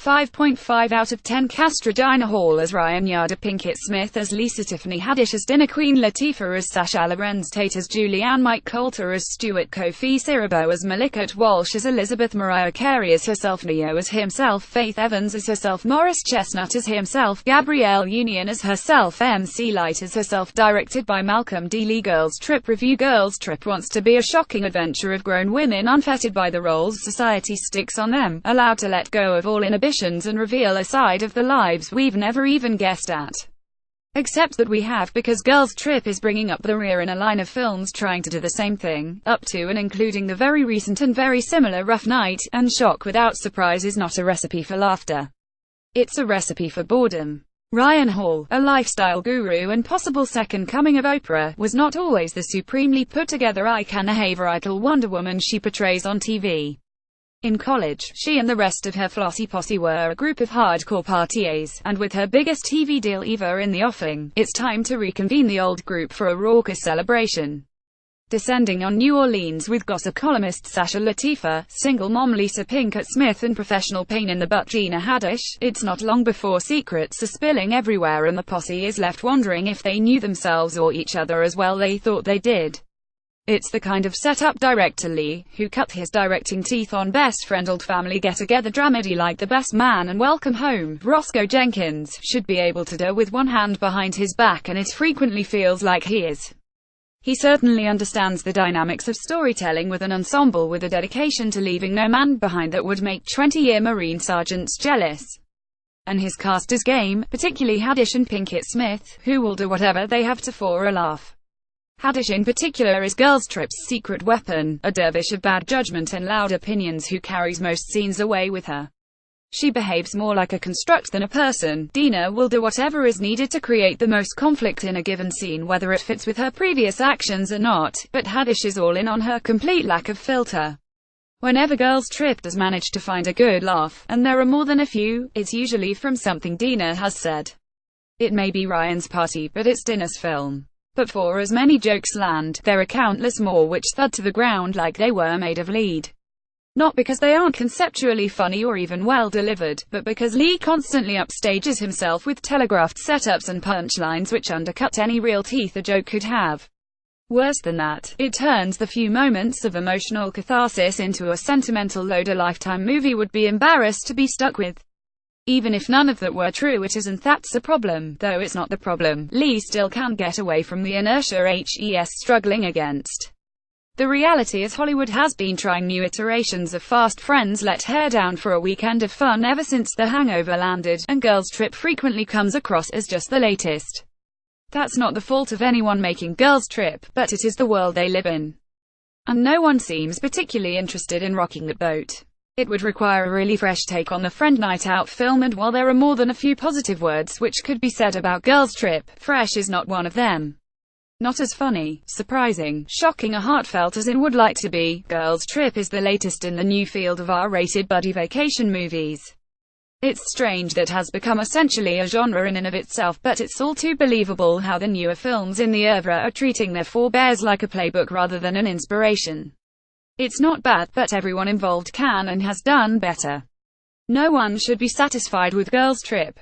5.5 out of 10. Cast Regina Hall as Ryan, Jada Pinkett Smith as Lisa, Tiffany Haddish as Dinner Queen, Latifah as Sasha, Lorenz Tate as Julianne, Mike Colter as Stuart, Kofi Siriboe as Malikat, Walsh as Elizabeth, Mariah Carey as herself, Neo as himself, Faith Evans as herself, Morris Chestnut as himself, Gabrielle Union as herself, MC Light as herself. Directed by Malcolm D. Lee. Girls Trip Review. Girls Trip wants to be a shocking adventure of grown women unfettered by the roles society sticks on them, allowed to let go of all inhibitions and reveal a side of their lives we've never even guessed at. Except that we have, because Girls Trip is bringing up the rear in a line of films trying to do the same thing, up to and including the very recent and very similar Rough Night, and shock without surprise is not a recipe for laughter. It's a recipe for boredom. Ryan Hall, a lifestyle guru and possible second coming of Oprah, was not always the supremely put-together icon varietal Wonder Woman she portrays on TV. In college, she and the rest of her flossy posse were a group of hardcore partiers, and with her biggest TV deal ever in the offing, it's time to reconvene the old group for a raucous celebration. Descending on New Orleans with gossip columnist Sasha Latifah, single mom Lisa Pinkett Smith and professional pain-in-the-butt Gina Haddish, it's not long before secrets are spilling everywhere and the posse is left wondering if they knew themselves or each other as well they thought they did. It's the kind of setup director Lee, who cut his directing teeth on Best Friend Old Family Get-Together dramedy like The Best Man and Welcome Home, Roscoe Jenkins, should be able to do with one hand behind his back, and it frequently feels like he is. He certainly understands the dynamics of storytelling with an ensemble with a dedication to leaving no man behind that would make 20-year Marine sergeants jealous. And his cast is game, particularly Haddish and Pinkett Smith, who will do whatever they have to for a laugh. Haddish in particular is Girls Trip's secret weapon, a dervish of bad judgment and loud opinions who carries most scenes away with her. She behaves more like a construct than a person. Dina will do whatever is needed to create the most conflict in a given scene, whether it fits with her previous actions or not, but Haddish is all in on her complete lack of filter. Whenever Girls Trip does manage to find a good laugh, and there are more than a few, it's usually from something Dina has said. It may be Ryan's party, but it's Dina's film. But for as many jokes land, there are countless more which thud to the ground like they were made of lead. Not because they aren't conceptually funny or even well delivered, but because Lee constantly upstages himself with telegraphed setups and punchlines which undercut any real teeth a joke could have. Worse than that, it turns the few moments of emotional catharsis into a sentimental load a Lifetime movie would be embarrassed to be stuck with. Even if none of that were true, it isn't. That's a problem, though it's not the problem. Lee still can't get away from the inertia he's struggling against. The reality is Hollywood has been trying new iterations of Fast Friends let hair down for a weekend of fun ever since The Hangover landed, and Girls Trip frequently comes across as just the latest. That's not the fault of anyone making Girls Trip, but it is the world they live in. And no one seems particularly interested in rocking the boat. It would require a really fresh take on the Friend Night Out film, and while there are more than a few positive words which could be said about Girls Trip, fresh is not one of them. Not as funny, surprising, shocking or heartfelt as it would like to be, Girls Trip is the latest in the new field of R-rated buddy vacation movies. It's strange that has become essentially a genre in and of itself, but it's all too believable how the newer films in the oeuvre are treating their forebears like a playbook rather than an inspiration. It's not bad, but everyone involved can and has done better. No one should be satisfied with Girls Trip.